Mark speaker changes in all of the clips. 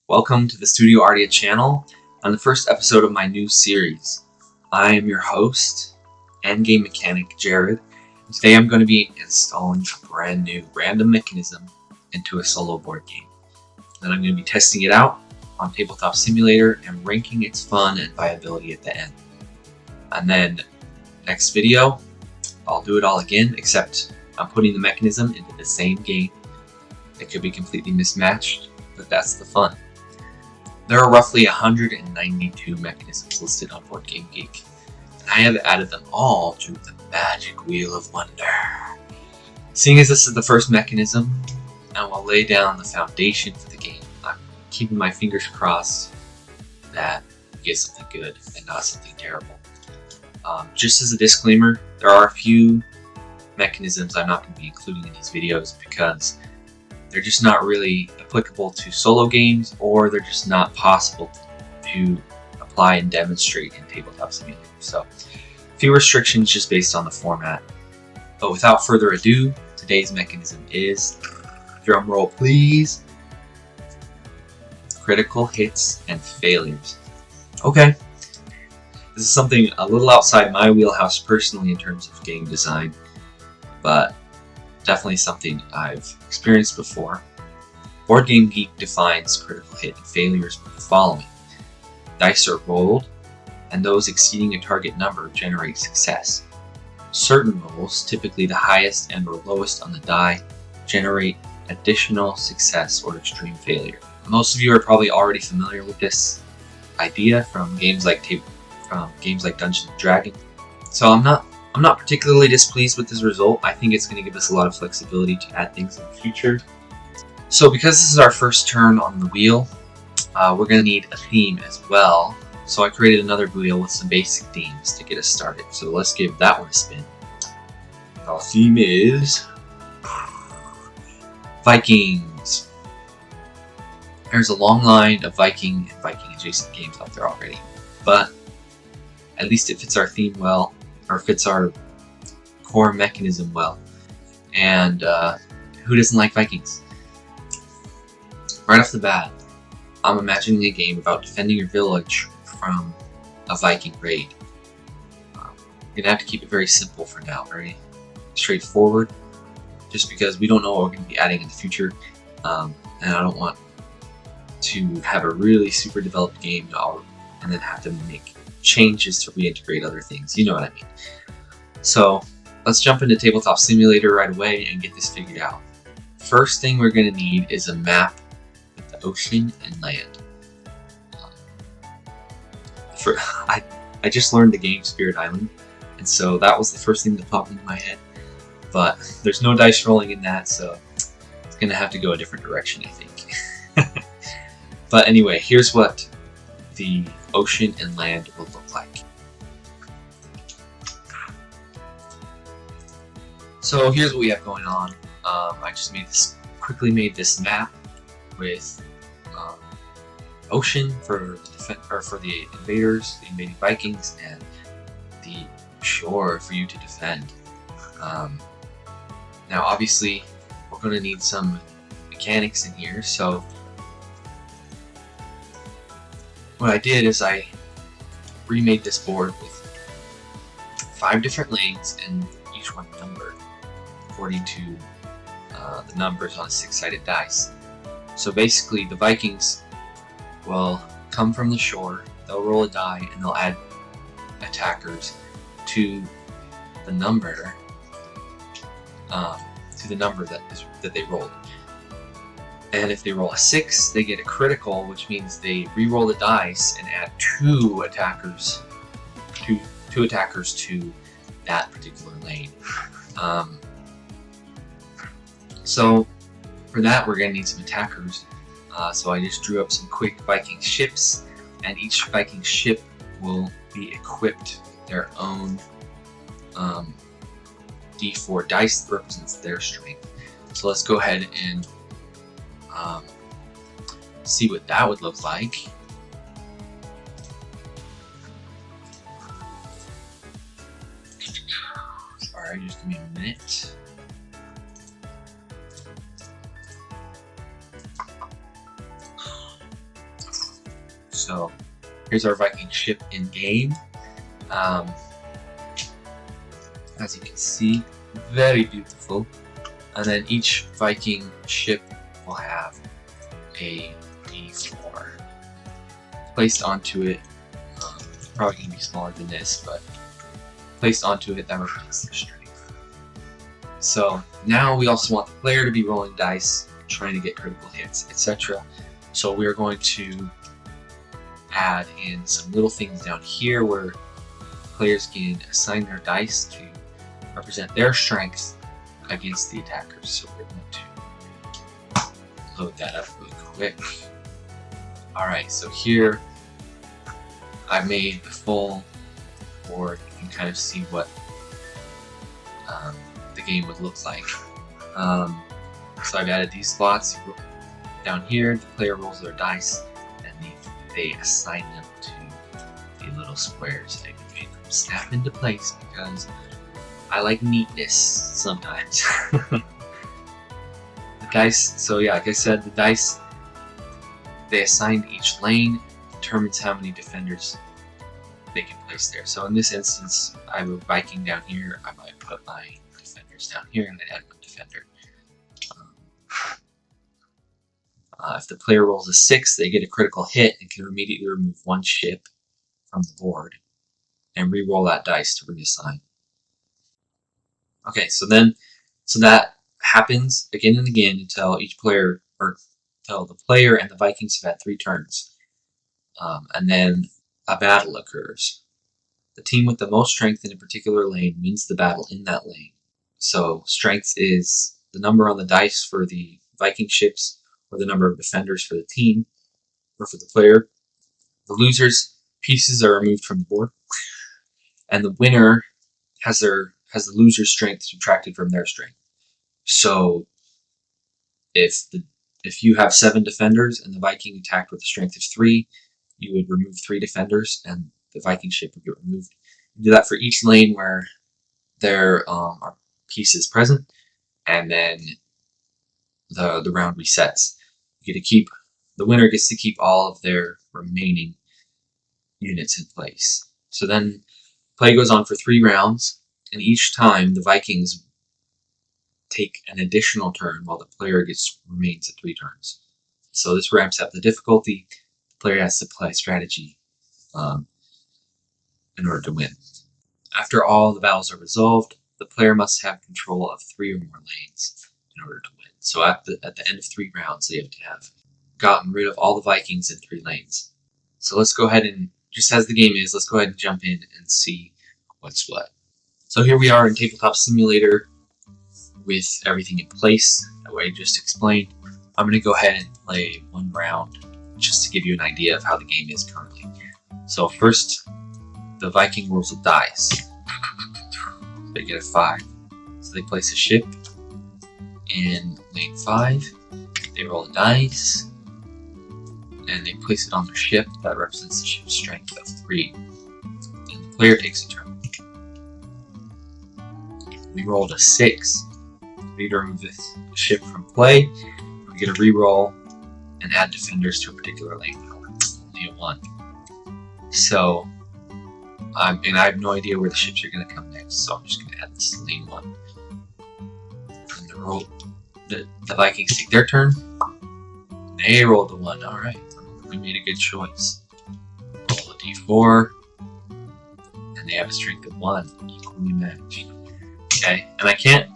Speaker 1: Welcome to the Studio Ardia channel on the first episode of my new series. I am your host and game mechanic, Jared. And today I'm going to be installing a brand new random mechanism into a solo board game. Then I'm going to be testing it out on Tabletop Simulator and ranking its fun and viability at the end. And then next video, I'll do it all again, except I'm putting the mechanism into the same game. It could be completely mismatched, but that's the fun. There are roughly 192 mechanisms listed on BoardGameGeek, and I have added them all to the magic wheel of wonder. Seeing as this is the first mechanism, I will lay down the foundation for the game. I'm keeping my fingers crossed that we get something good and not something terrible. Just as a disclaimer, there are a few mechanisms I'm not going to be including in these videos because they're just not really applicable to solo games, or they're just not possible to apply and demonstrate in Tabletop Simulator. So, a few restrictions just based on the format. But without further ado, today's mechanism is, drum roll please, critical hits and failures. Okay, this is something a little outside my wheelhouse personally in terms of game design, but definitely something I've experienced before. BoardGameGeek defines critical hit and failures with the following. Dice are rolled, and those exceeding a target number generate success. Certain rolls, typically the highest and or lowest on the die, generate additional success or extreme failure. Most of you are probably already familiar with this idea from games like Dungeons & Dragons. So I'm not particularly displeased with this result. I think it's going to give us a lot of flexibility to add things in the future. So because this is our first turn on the wheel, we're going to need a theme as well. So I created another wheel with some basic themes to get us started. So let's give that one a spin. Our theme is Vikings. There's a long line of Viking and Viking adjacent games out there already, but at least it fits our theme well, or fits our core mechanism well. And who doesn't like Vikings? Right off the bat, I'm imagining a game about defending your village from a Viking raid. You're gonna have to keep it very simple for now, very straightforward, just because we don't know what we're gonna be adding in the future, and I don't want to have a really super developed game and then have to make changes to reintegrate other things. You know what I mean. So let's jump into Tabletop Simulator right away and get this figured out. First thing we're going to need is a map with the ocean and land. I just learned the game Spirit Island, and so that was the first thing that popped into my head. But there's no dice rolling in that, so it's going to have to go a different direction, I think. But anyway, here's what the ocean and land will look like. So here's what we have going on. I just quickly made this map with ocean for the invaders, the invading Vikings, and the shore for you to defend. Now obviously we're going to need some mechanics in here, so what I did is I remade this board with 5 different lanes and each one numbered according to the numbers on a 6-sided dice. So basically the Vikings will come from the shore, they'll roll a die, and they'll add attackers to the number that they rolled. And if they roll a 6, they get a critical, which means they re-roll the dice and add 2 attackers to that particular lane. So for that, we're going to need some attackers. So I just drew up some quick Viking ships, and each Viking ship will be equipped with their own D4 dice that represents their strength. So let's go ahead and see what that would look like. Alright, just give me a minute. So here's our Viking ship in game. As you can see, very beautiful. And then each Viking ship will have a D4 placed onto it. Probably going to be smaller than this, but placed onto it that represents their strength. So now we also want the player to be rolling dice, trying to get critical hits, etc. So we're going to add in some little things down here where players can assign their dice to represent their strength against the attackers. So we're going to load that up really quick. Alright, so here I made the full board. You can kind of see what the game would look like. So I've added these slots. Down here, the player rolls their dice and they assign them to the little squares. They make them snap into place because I like neatness sometimes. The dice, so yeah, like I said, the dice they assign to each lane determines how many defenders they can place there. So in this instance, I have a Viking down here. I might put my defenders down here and then add one defender. If the player rolls a 6, they get a critical hit and can immediately remove one ship from the board and re-roll that dice to reassign. Okay, so that happens again and again until each player, or until the player and the Vikings have had 3 turns. And then a battle occurs. The team with the most strength in a particular lane wins the battle in that lane. So strength is the number on the dice for the Viking ships, or the number of defenders for the team, or for the player. The loser's pieces are removed from the board, and the winner has the loser's strength subtracted from their strength. So if you have 7 defenders and the Viking attacked with a strength of 3, you would remove 3 defenders and the Viking ship would get removed. You do that for each lane where there are pieces present, and then the round resets. You get to keep, the winner gets to keep all of their remaining units in place. So then play goes on for 3 rounds, and each time the Vikings take an additional turn while the player remains at 3 turns. So this ramps up the difficulty. The player has to play strategy in order to win. After all the battles are resolved, the player must have control of 3 or more lanes in order to win. So at the end of 3 rounds, they have to have gotten rid of all the Vikings in 3 lanes. So let's go ahead and, just as the game is, let's go ahead and jump in and see what's what. So here we are in Tabletop Simulator with everything in place that way I just explained. I'm going to go ahead and play 1 round just to give you an idea of how the game is currently. So first, the Viking rolls a dice. They get a 5. So they place a ship in lane 5. They roll a dice, and they place it on their ship. That represents the ship's strength of 3. And the player takes a turn. We rolled a 6. We need to remove this ship from play. We get a reroll and add defenders to a particular lane. Only a 1. So, and I have no idea where the ships are going to come next, so I'm just going to add this lane 1. And the Vikings take their turn. They rolled a 1. Alright, we made a good choice. Roll a d4. And they have a strength of 1, equally matched. Okay, and I can't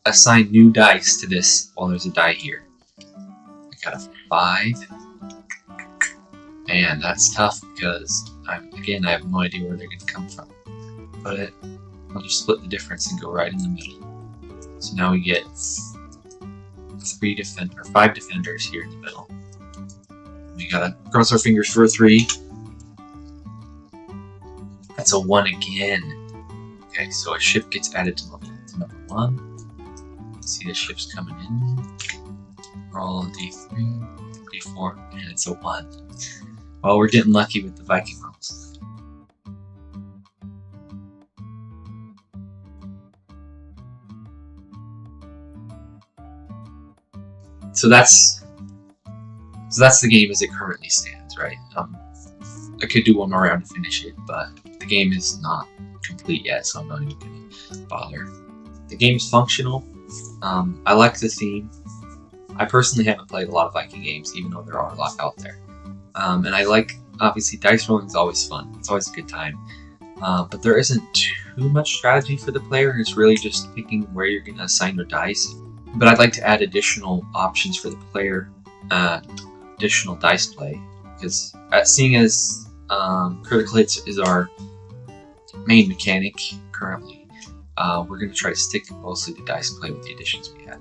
Speaker 1: assign new dice to this while there's a die here. I got a 5. And that's tough because, I have no idea where they're going to come from. But I'll just split the difference and go right in the middle. So now we get 5 defenders here in the middle. We gotta cross our fingers for a 3. That's a 1 again. Okay, so a ship gets added to number 1. See the ships coming in. Roll a d3, d4, and it's a 1. Well, we're getting lucky with the Viking rolls. So that's the game as it currently stands, right? I could do one more round to finish it, but the game is not complete yet, so I'm not even going to bother. The game is functional. I like the theme. I personally haven't played a lot of Viking games, even though there are a lot out there. And I like, obviously, dice rolling is always fun. It's always a good time. But there isn't too much strategy for the player. It's really just picking where you're going to assign your dice. But I'd like to add additional options for the player, additional dice play, because seeing as critical hits is our main mechanic currently, we're going to try to stick mostly to dice play with the additions we had.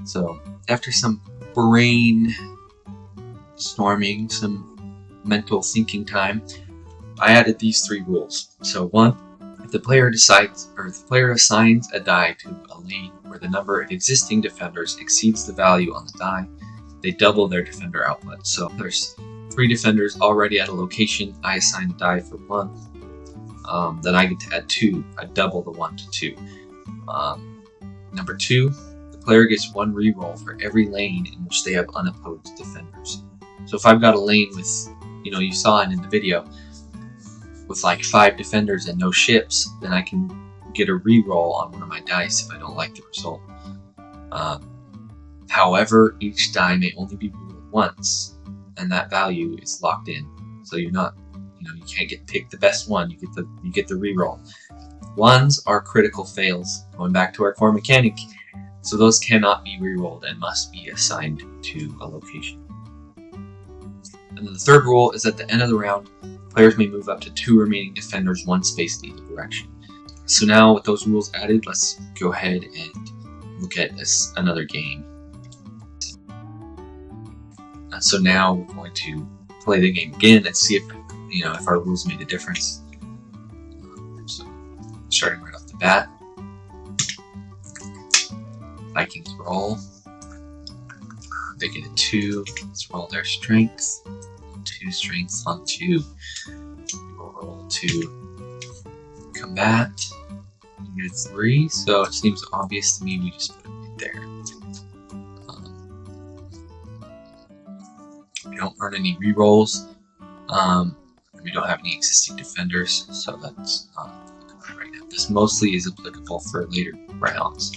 Speaker 1: So after some brain storming, some mental thinking time, I added these 3 rules. So 1, if the player decides, or if the player assigns a die to a lane where the number of existing defenders exceeds the value on the die, they double their defender output. So if there's 3 defenders already at a location, I assign a die for 1. Then I get to add 2. I double the 1 to 2. Number 2, the player gets 1 reroll for every lane in which they have unopposed defenders. So if I've got a lane with, you saw it in the video, with like 5 defenders and no ships, then I can get a reroll on one of my dice if I don't like the result. However, each die may only be rerolled once, and that value is locked in. So you're not, you can't pick the best one. You get the reroll. 1s are critical fails, going back to our core mechanic. So those cannot be rerolled and must be assigned to a location. And then the 3rd rule is at the end of the round, players may move up to 2 remaining defenders 1 space in either direction. So now with those rules added, let's go ahead and look at another game. And so now we're going to play the game again and see if our rules made a difference. So starting right off the bat, Vikings roll. They get a 2. Let's roll their strength. 2 strengths on 2. We will roll to combat. We get a 3, so it seems obvious to me we just put it right there. We don't earn any rerolls. We don't have any existing defenders, so that's not right now. This mostly is applicable for later rounds.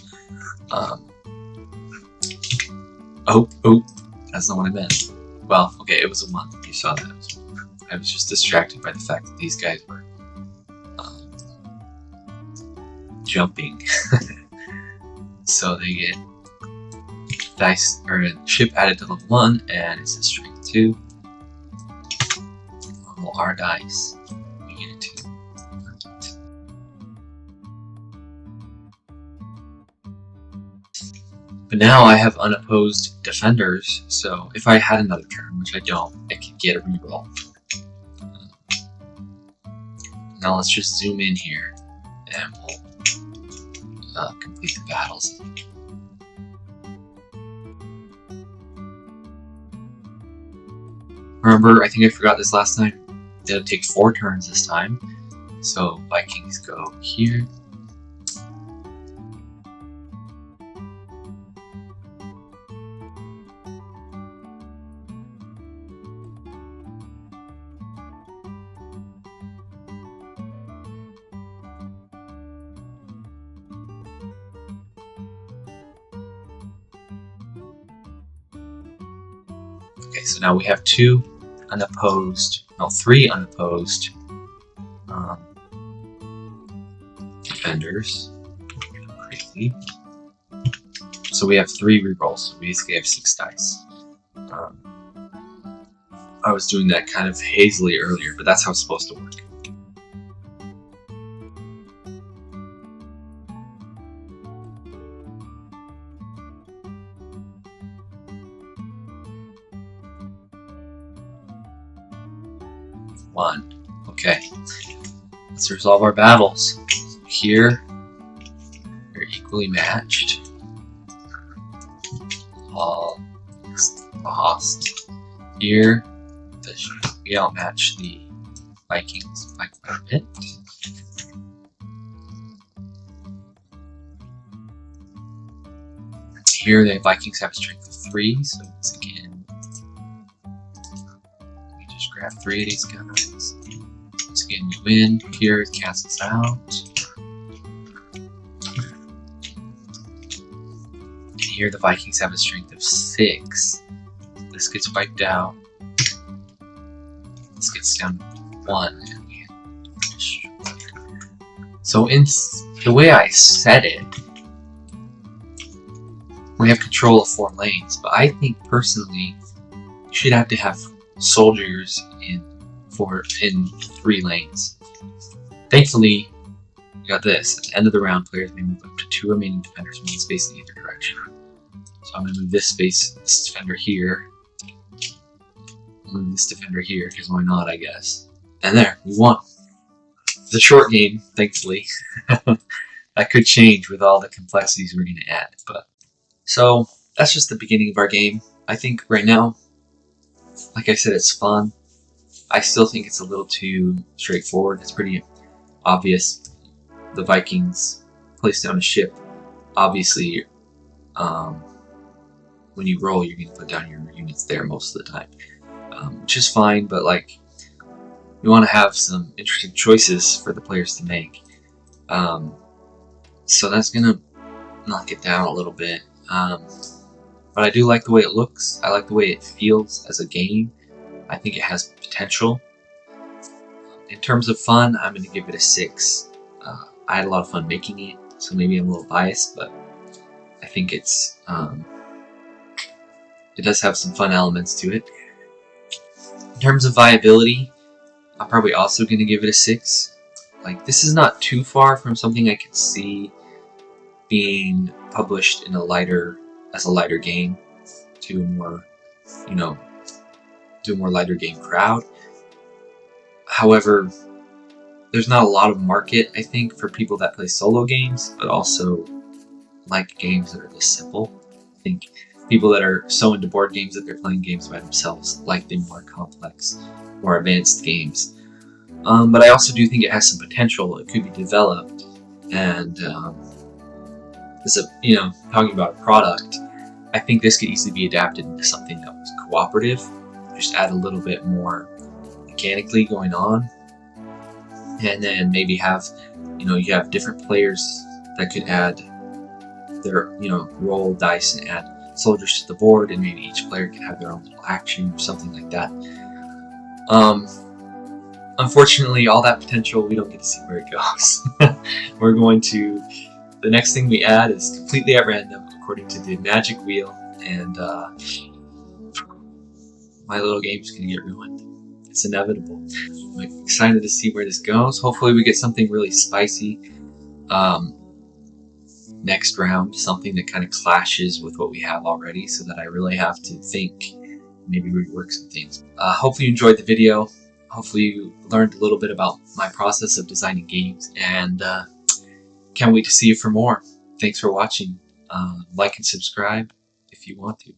Speaker 1: Oh, that's not what I meant. Well, okay, it was a 1. You saw that. I was just distracted by the fact that these guys were jumping. So they get dice or a ship added to level 1, and it's a strength 2. Roll our dice. We get a 2. But now I have unopposed defenders, so if I had another turn, which I don't, I could get a reroll. Now let's just zoom in here, and we'll complete the battles. Remember, I think I forgot this last time, it'll take 4 turns this time. So Vikings go here. Okay, so now we have 3 unopposed defenders. Crazy. So we have 3 rerolls, so we basically have 6 dice. I was doing that kind of hazily earlier, but that's how it's supposed to work. One. Okay. Let's resolve our battles. Here, they're equally matched. All lost. Here, we outmatch the Vikings by quite a bit. Here, the Vikings have a strength of 3, so once again, we just grab grab 3 of these guys. Once again, you win. Here it cancels out. And here the Vikings have a strength of 6. This gets wiped out. This gets down to 1. And we finish. So in the way I said it, we have control of 4 lanes, but I think personally you should have to have soldiers in 3 lanes. Thankfully, we got this. At the end of the round, players may move up to 2 remaining defenders in one space in either direction. So I'm going to move this defender here. I'll move this defender here, because why not, I guess. And there, we won. It's a short game, thankfully. That could change with all the complexities we're going to add. But so, that's just the beginning of our game. I think right now, like I said, it's fun. I still think it's a little too straightforward. It's pretty obvious. The Vikings place down a ship. Obviously, when you roll, you're going to put down your units there most of the time, which is fine. But like, we want to have some interesting choices for the players to make. So that's going to knock it down a little bit. But I do like the way it looks. I like the way it feels as a game. I think it has potential. In terms of fun, I'm going to give it a 6. I had a lot of fun making it, so maybe I'm a little biased, but I think it does have some fun elements to it. In terms of viability, I'm probably also going to give it a 6. Like, this is not too far from something I could see being published in as a lighter game to a more, to a more lighter game crowd. However, there's not a lot of market, I think, for people that play solo games, but also like games that are just simple. I think people that are so into board games that they're playing games by themselves like the more complex, more advanced games. But I also do think it has some potential. It could be developed, and talking about a product, I think this could easily be adapted into something that was cooperative. Just add a little bit more mechanically going on, and then maybe have, you have different players that could add their, roll dice and add soldiers to the board, and maybe each player can have their own little action or something like that. Unfortunately, all that potential, we don't get to see where it goes. The next thing we add is completely at random, according to the magic wheel, and my little game's going to get ruined. It's inevitable. I'm excited to see where this goes. Hopefully we get something really spicy next round, something that kind of clashes with what we have already, so that I really have to think, maybe rework some things. Hopefully you enjoyed the video. Hopefully you learned a little bit about my process of designing games, and can't wait to see you for more. Thanks for watching. Like and subscribe if you want to.